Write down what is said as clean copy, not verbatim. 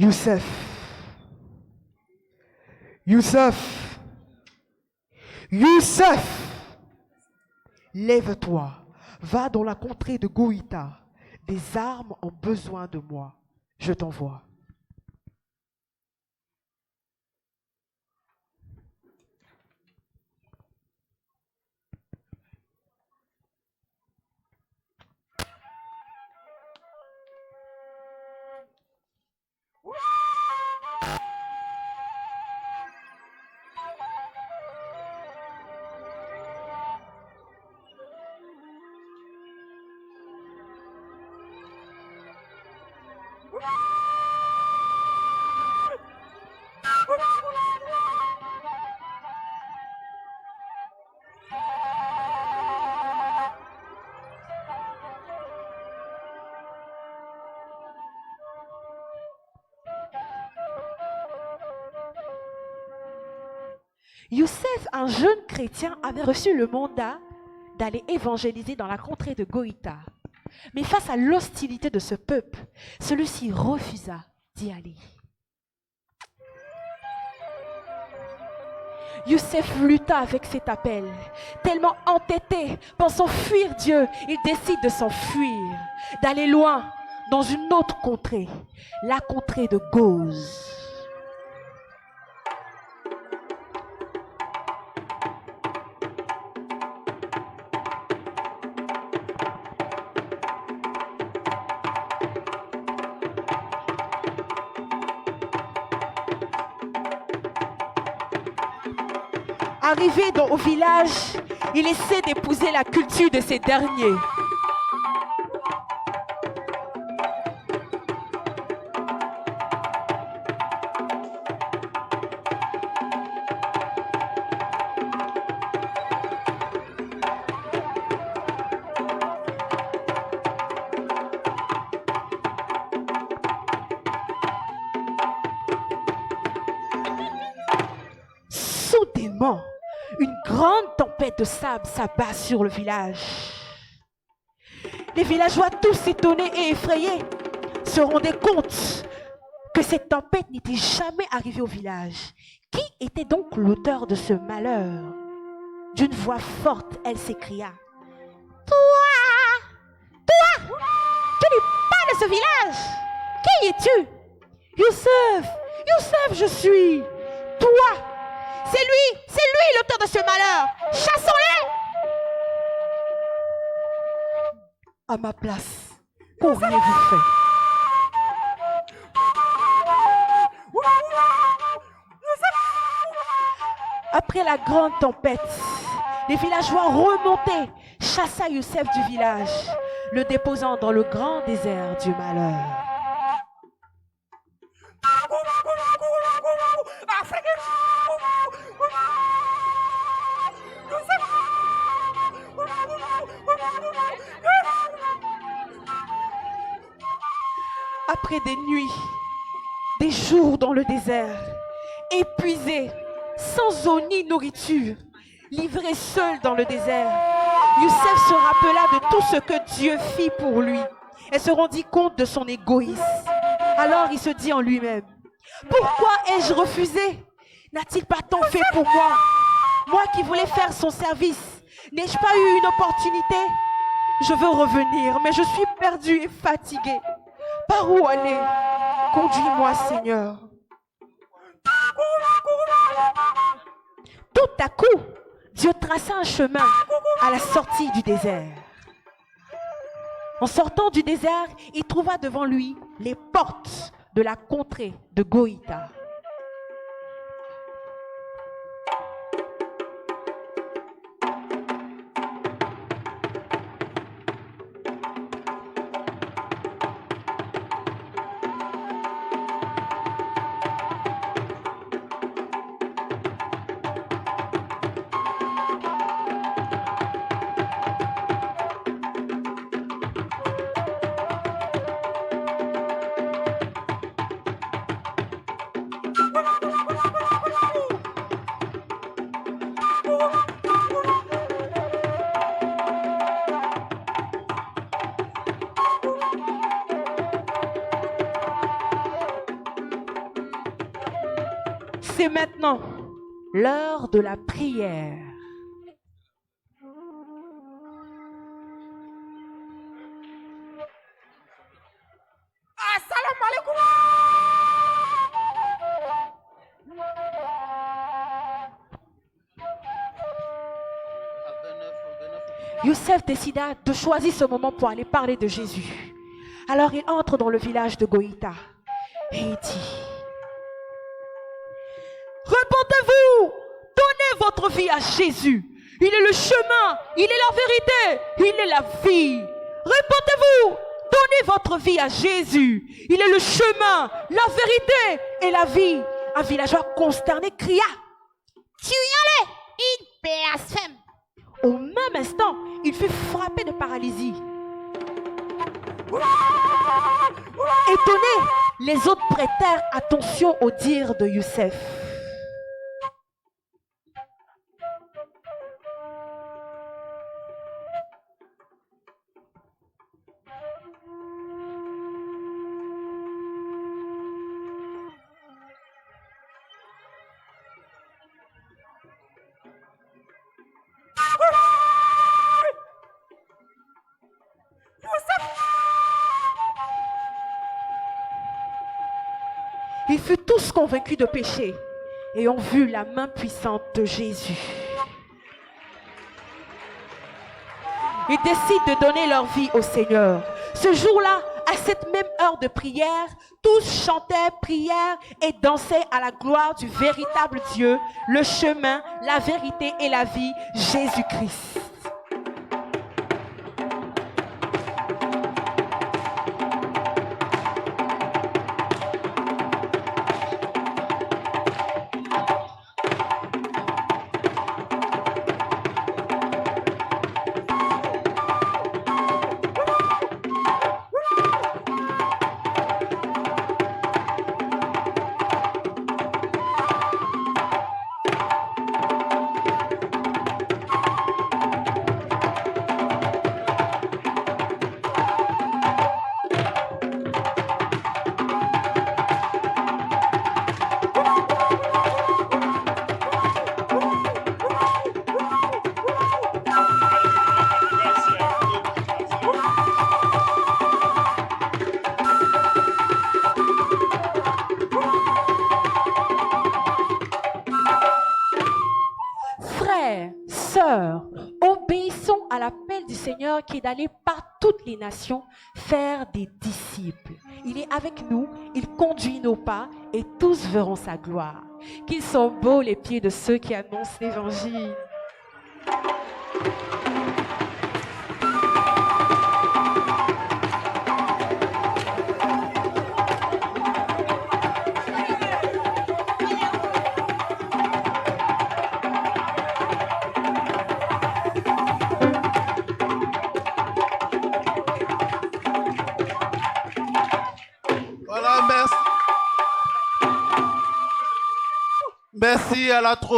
Youssef, Youssef, Youssef, lève-toi, va dans la contrée de Goïta. Des armes ont besoin de moi. Je t'envoie. Youssef, un jeune chrétien, avait reçu le mandat d'aller évangéliser dans la contrée de Goïta. Mais face à l'hostilité de ce peuple, celui-ci refusa d'y aller. Youssef lutta avec cet appel. Tellement entêté, pensant fuir Dieu, il décide de s'enfuir, d'aller loin, dans une autre contrée, la contrée de Goz. Arrivé au village, il essaie d'épouser la culture de ces derniers. Soudainement, une grande tempête de sable s'abat sur le village. Les villageois, tous étonnés et effrayés, se rendaient compte que cette tempête n'était jamais arrivée au village. Qui était donc l'auteur de ce malheur? D'une voix forte, elle s'écria. Toi, tu n'es pas de ce village. Qui es-tu? Youssef, je suis. Toi, c'est lui l'auteur de ce malheur. Chassons-les. À ma place, qu'auriez-vous fait? Après la grande tempête, les villageois remontés chassa Youssef du village, le déposant dans le grand désert du malheur. Après des nuits, des jours dans le désert, épuisé, sans eau ni nourriture, livré seul dans le désert, Youssef se rappela de tout ce que Dieu fit pour lui et se rendit compte de son égoïsme. Alors il se dit en lui-même, pourquoi ai-je refusé? N'a-t-il pas tant fait pour moi? Moi qui voulais faire son service, n'ai-je pas eu une opportunité? Je veux revenir, mais je suis perdu et fatigué. Par où aller? Conduis-moi, Seigneur. Tout à coup, Dieu traça un chemin à la sortie du désert. En sortant du désert, il trouva devant lui les portes de la contrée de Goïta. C'est maintenant l'heure de la prière. Assalamu alaikum. Youssef décida de choisir ce moment pour aller parler de Jésus. Alors il entre dans le village de Goïta et il dit: répondez-vous, donnez votre vie à Jésus. Il est le chemin, il est la vérité, il est la vie. Répondez-vous, donnez votre vie à Jésus. Il est le chemin, la vérité et la vie. Un villageois consterné cria: Tu y allais, il blasphème. Au même instant, il fut frappé de paralysie. Étonnés, les autres prêtèrent attention aux dires de Youssef. Ils furent tous convaincus de péché et ont vu la main puissante de Jésus. Ils décident de donner leur vie au Seigneur. Ce jour-là, à cette même heure de prière, tous chantaient, prièrent et dansaient à la gloire du véritable Dieu, le chemin, la vérité et la vie, Jésus-Christ. Sœurs, obéissons à l'appel du Seigneur qui est d'aller par toutes les nations faire des disciples. Il est avec nous, il conduit nos pas et tous verront sa gloire. Qu'ils sont beaux les pieds de ceux qui annoncent l'évangile. Voilà, merci. Merci à la troupe.